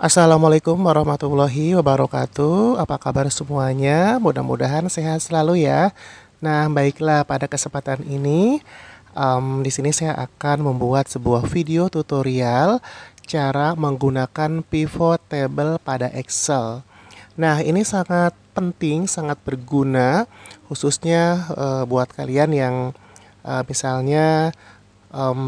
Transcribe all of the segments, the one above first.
Assalamualaikum warahmatullahi wabarakatuh. Apa kabar semuanya? Mudah-mudahan sehat selalu ya. Nah, baiklah pada kesempatan ini, di sini saya akan membuat sebuah video tutorial cara menggunakan pivot table pada Excel. Nah, ini sangat penting, sangat berguna, khususnya buat kalian yang misalnya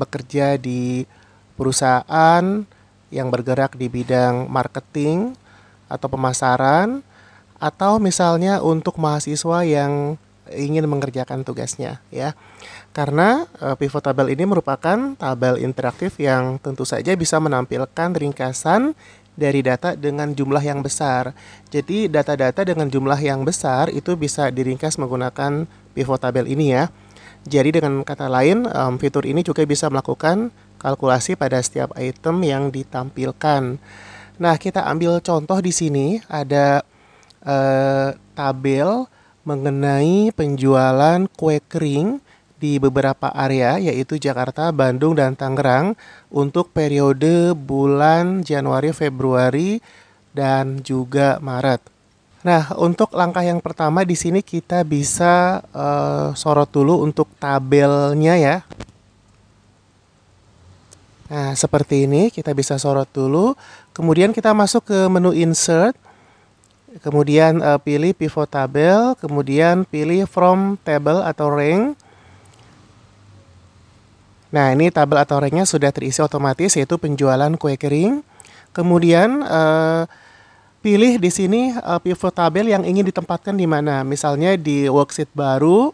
bekerja di perusahaan yang bergerak di bidang marketing atau pemasaran, atau misalnya untuk mahasiswa yang ingin mengerjakan tugasnya ya. Karena pivot table ini merupakan tabel interaktif yang tentu saja bisa menampilkan ringkasan dari data dengan jumlah yang besar. Jadi data-data dengan jumlah yang besar itu bisa diringkas menggunakan pivot table ini ya. Jadi dengan kata lain, fitur ini juga bisa melakukan kalkulasi pada setiap item yang ditampilkan. Nah, kita ambil contoh di sini ada tabel mengenai penjualan kue kering di beberapa area yaitu Jakarta, Bandung, dan Tangerang untuk periode bulan Januari, Februari, dan juga Maret. Nah, untuk langkah yang pertama di sini kita bisa sorot dulu untuk tabelnya ya. Nah, seperti ini kita bisa sorot dulu. Kemudian kita masuk ke menu Insert. Kemudian pilih Pivot Table, kemudian pilih From Table atau Rank. Nah, ini tabel atau ranknya sudah terisi otomatis yaitu penjualan kue kering. Kemudian pilih di sini pivot tabel yang ingin ditempatkan di mana. Misalnya di worksheet baru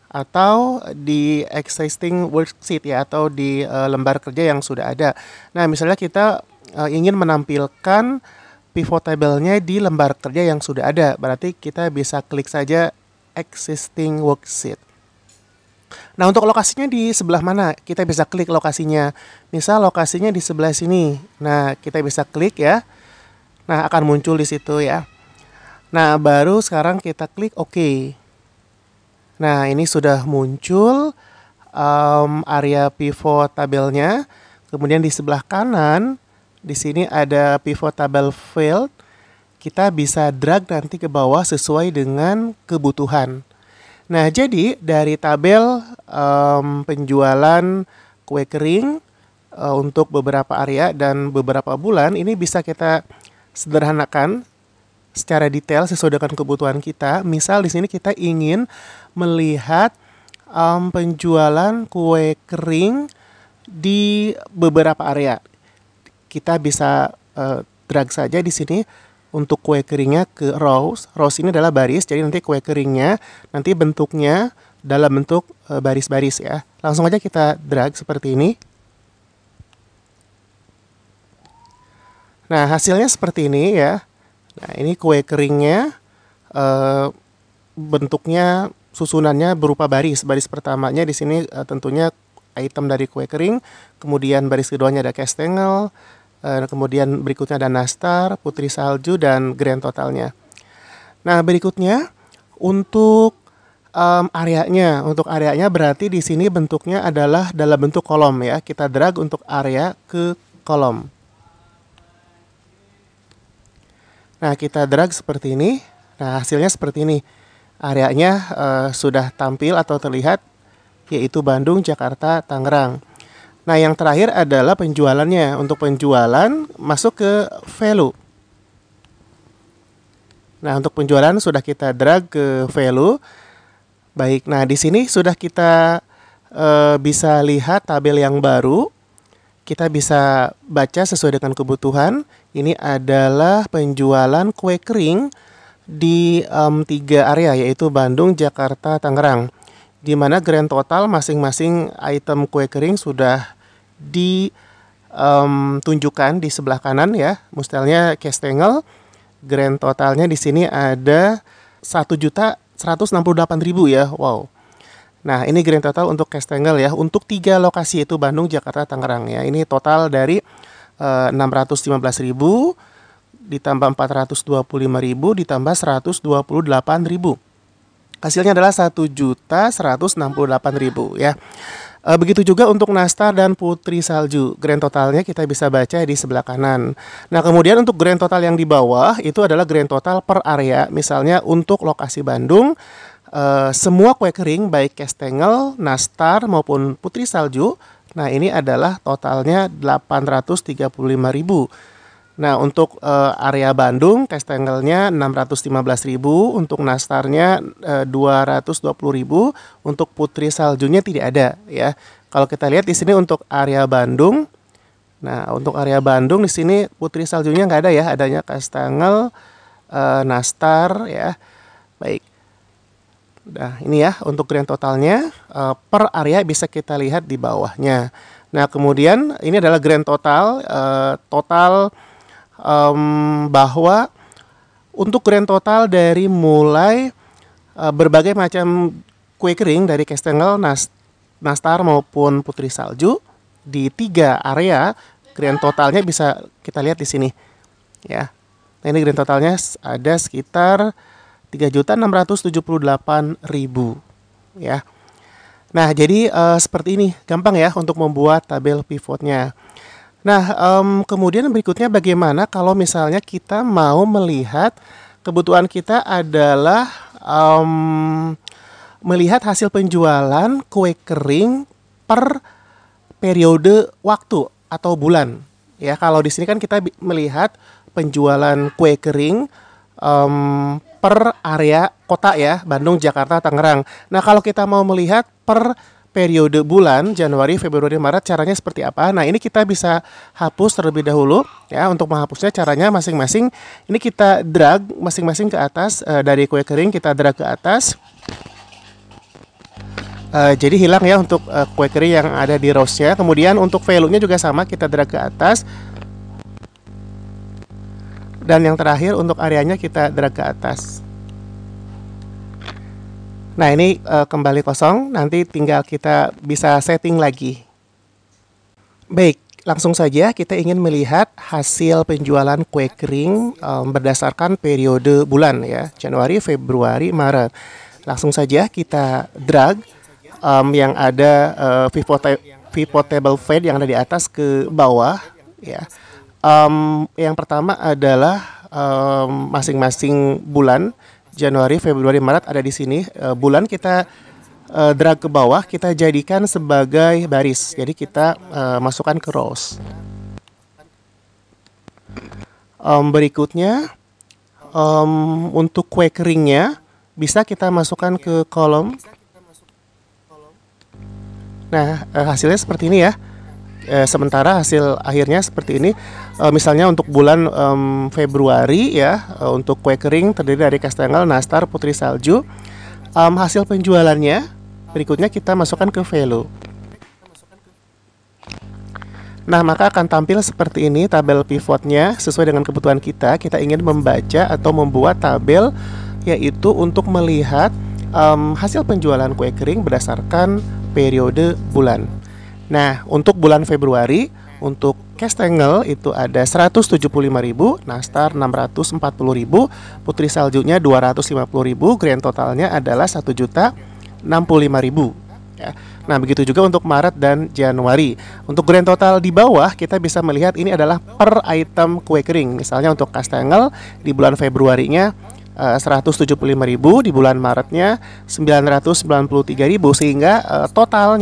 atau di existing worksheet ya, atau di lembar kerja yang sudah ada. Nah, misalnya kita ingin menampilkan pivot tabelnya di lembar kerja yang sudah ada. Berarti kita bisa klik saja existing worksheet. Nah, untuk lokasinya di sebelah mana? Kita bisa klik lokasinya. Misal lokasinya di sebelah sini. Nah, kita bisa klik ya. Nah, akan muncul di situ ya. Nah, baru sekarang kita klik OK. Nah, ini sudah muncul area pivot tabelnya. Kemudian di sebelah kanan, di sini ada pivot table field. Kita bisa drag nanti ke bawah sesuai dengan kebutuhan. Nah, jadi dari tabel penjualan kue kering untuk beberapa area dan beberapa bulan, ini bisa kita sederhanakan secara detail sesuai dengan kebutuhan kita. Misal di sini kita ingin melihat penjualan kue kering di beberapa area. Kita bisa drag saja di sini untuk kue keringnya ke rows. Rows ini adalah baris, jadi nanti kue keringnya nanti bentuknya dalam bentuk baris-baris ya. Langsung aja kita drag seperti ini. Nah, hasilnya seperti ini ya. Nah, ini kue keringnya bentuknya susunannya berupa baris. Baris pertamanya di sini tentunya item dari kue kering, kemudian baris keduanya ada kastengel, kemudian berikutnya ada nastar, putri salju, dan grand totalnya. Nah, berikutnya untuk areanya. Untuk areanya berarti di sini bentuknya adalah dalam bentuk kolom ya. Kita drag untuk area ke kolom. Nah, kita drag seperti ini. Nah, hasilnya seperti ini. Areanya sudah tampil atau terlihat, yaitu Bandung, Jakarta, Tangerang. Nah, yang terakhir adalah penjualannya. Untuk penjualan, masuk ke value. Nah, untuk penjualan sudah kita drag ke value. Baik, nah di sini sudah kita bisa lihat tabel yang baru. Kita bisa baca sesuai dengan kebutuhan. Ini adalah penjualan kue kering di 3 area yaitu Bandung, Jakarta, Tangerang. Di mana grand total masing-masing item kue kering sudah ditunjukkan di sebelah kanan ya. Misalnya kastengel, grand totalnya di sini ada 1.168.000 ya. Wow. Nah, ini grand total untuk kastengel ya, untuk 3 lokasi yaitu Bandung, Jakarta, Tangerang ya. Ini total dari 615.000 ditambah 425.000 ditambah 128.000. Hasilnya adalah 1.168.000 ya. Begitu juga untuk nastar dan putri salju. Grand totalnya kita bisa baca di sebelah kanan. Nah, kemudian untuk grand total yang di bawah itu adalah grand total per area. Misalnya untuk lokasi Bandung, semua kue kering baik kastengel, nastar maupun putri salju. Nah, ini adalah totalnya 835.000. Nah, untuk area Bandung, kastengelnya 615.000, untuk nastarnya 220.000, untuk putri saljunya tidak ada ya. Kalau kita lihat di sini untuk area Bandung, nah untuk area Bandung di sini putri saljunya nggak ada ya, adanya kastengel, nastar ya. Baik. Nah, ini ya untuk grand totalnya per area bisa kita lihat di bawahnya. Nah, kemudian ini adalah grand total bahwa untuk grand total dari mulai berbagai macam kue kering dari kastengel, nastar maupun putri salju di 3 area, grand totalnya bisa kita lihat di sini ya. Nah, ini grand totalnya ada sekitar 3.678.000 ya. Nah, jadi seperti ini gampang ya untuk membuat tabel pivotnya. Nah, kemudian berikutnya bagaimana kalau misalnya kita mau melihat kebutuhan kita adalah melihat hasil penjualan kue kering per periode waktu atau bulan. Ya, kalau di sini kan kita melihat penjualan kue kering per area kota ya, Bandung, Jakarta, Tangerang. Nah, kalau kita mau melihat per periode bulan Januari, Februari, Maret, caranya seperti apa? Nah, ini kita bisa hapus terlebih dahulu ya. Untuk menghapusnya caranya masing-masing ini kita drag masing-masing ke atas, dari kue kering kita drag ke atas. Jadi hilang ya untuk kue kering yang ada di rows-nya. Kemudian untuk value-nya juga sama, kita drag ke atas. Dan yang terakhir untuk areanya kita drag ke atas. Nah, ini kembali kosong, nanti tinggal kita bisa setting lagi. Baik, langsung saja kita ingin melihat hasil penjualan kue kering berdasarkan periode bulan ya, Januari, Februari, Maret. Langsung saja kita drag yang ada pivot table fade yang ada di atas ke bawah ya. Yang pertama adalah masing-masing bulan Januari, Februari, Maret ada di sini. Bulan kita drag ke bawah, kita jadikan sebagai baris. Jadi kita masukkan ke rows. Berikutnya untuk kue keringnya bisa kita masukkan ke kolom. Nah, hasilnya seperti ini ya. Sementara hasil akhirnya seperti ini. Misalnya untuk bulan Februari ya, untuk kue kering terdiri dari kastengel, nastar, putri salju. Hasil penjualannya berikutnya kita masukkan ke value. Nah, maka akan tampil seperti ini tabel pivotnya sesuai dengan kebutuhan kita. Kita ingin membaca atau membuat tabel yaitu untuk melihat hasil penjualan kue kering berdasarkan periode bulan. Nah, untuk bulan Februari, untuk kastengel itu ada 175.000, nastar 640.000, putri saljunya 250.000, grand totalnya adalah 1.065.000 ya. Nah, begitu juga untuk Maret dan Januari. Untuk grand total di bawah kita bisa melihat ini adalah per item kue kering. Misalnya untuk kastengel di bulan Februarinya 175.000, di bulan Maretnya 993.000, sehingga total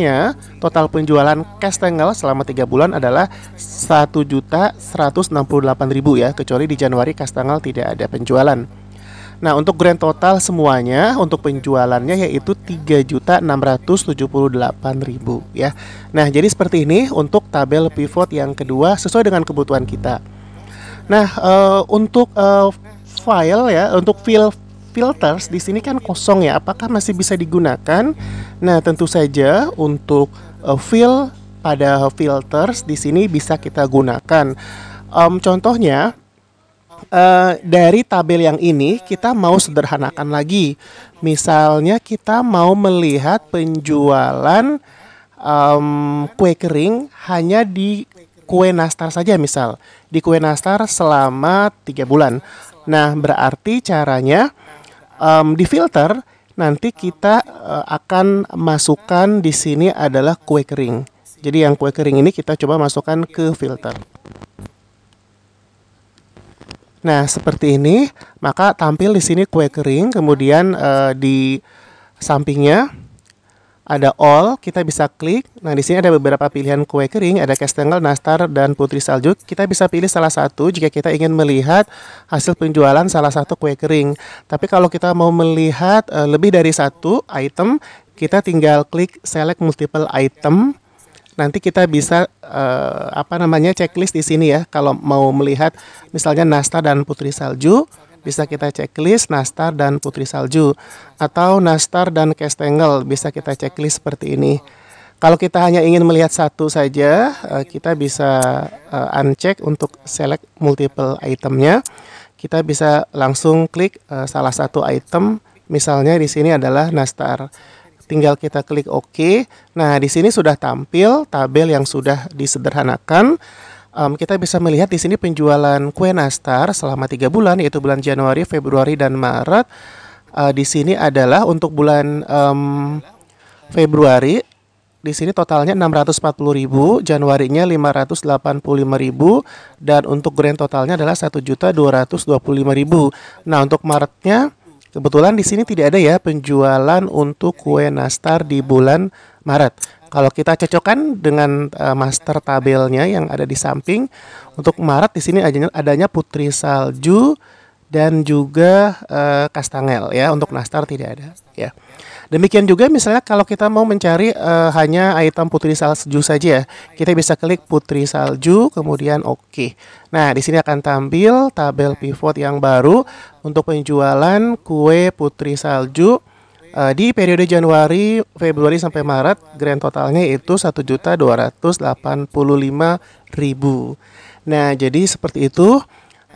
penjualan kastengel selama 3 bulan adalah 1.168.000 ya, kecuali di Januari kastengel tidak ada penjualan. Nah, untuk grand total semuanya untuk penjualannya yaitu 3.678.000 ya. Nah, jadi seperti ini untuk tabel pivot yang kedua sesuai dengan kebutuhan kita. Nah, untuk file ya, untuk filters di sini kan kosong ya. Apakah masih bisa digunakan? Nah, tentu saja untuk fill pada filters di sini bisa kita gunakan. Contohnya dari tabel yang ini kita mau sederhanakan lagi. Misalnya kita mau melihat penjualan kue kering hanya di kue nastar saja, misal di kue nastar selama 3 bulan. Nah, berarti caranya di filter nanti kita akan masukkan di sini adalah kue kering. Jadi yang kue kering ini kita coba masukkan ke filter. Nah, seperti ini, maka tampil di sini kue kering, kemudian di sampingnya ada all, kita bisa klik. Nah, di sini ada beberapa pilihan kue kering, ada kastengel, nastar, dan putri salju. Kita bisa pilih salah satu jika kita ingin melihat hasil penjualan salah satu kue kering. Tapi kalau kita mau melihat lebih dari satu item, kita tinggal klik select multiple item. Nanti kita bisa checklist di sini ya. Kalau mau melihat misalnya nastar dan putri salju, bisa kita checklist nastar dan putri salju, atau nastar dan kastengel bisa kita checklist seperti ini. Kalau kita hanya ingin melihat satu saja, kita bisa uncheck untuk select multiple itemnya. Kita bisa langsung klik salah satu item, misalnya di sini adalah nastar. Tinggal kita klik OK. Nah, di sini sudah tampil tabel yang sudah disederhanakan. Kita bisa melihat di sini penjualan kue nastar selama 3 bulan, yaitu bulan Januari, Februari, dan Maret. Di sini adalah untuk bulan Februari, di sini totalnya 640.000, Januarinya 585.000, dan untuk grand totalnya adalah 1.225.000. Nah, untuk Maretnya kebetulan di sini tidak ada ya penjualan untuk kue nastar di bulan Maret. Kalau kita cocokkan dengan master tabelnya yang ada di samping, untuk Maret di sini adanya putri salju dan juga kastengel ya. Untuk nastar tidak ada ya. Demikian juga misalnya kalau kita mau mencari hanya item putri salju saja, kita bisa klik putri salju kemudian OK. Nah, di sini akan tampil tabel pivot yang baru untuk penjualan kue putri salju di periode Januari, Februari sampai Maret. Grand totalnya itu 1.285.000. Nah, jadi seperti itu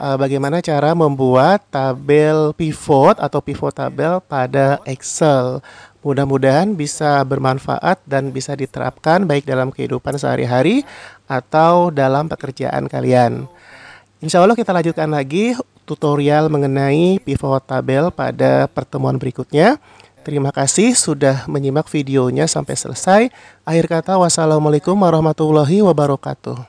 bagaimana cara membuat tabel pivot atau pivot tabel pada Excel. Mudah-mudahan bisa bermanfaat dan bisa diterapkan baik dalam kehidupan sehari-hari atau dalam pekerjaan kalian. Insya Allah kita lanjutkan lagi tutorial mengenai pivot tabel pada pertemuan berikutnya. Terima kasih sudah menyimak videonya sampai selesai. Akhir kata, wassalamualaikum warahmatullahi wabarakatuh.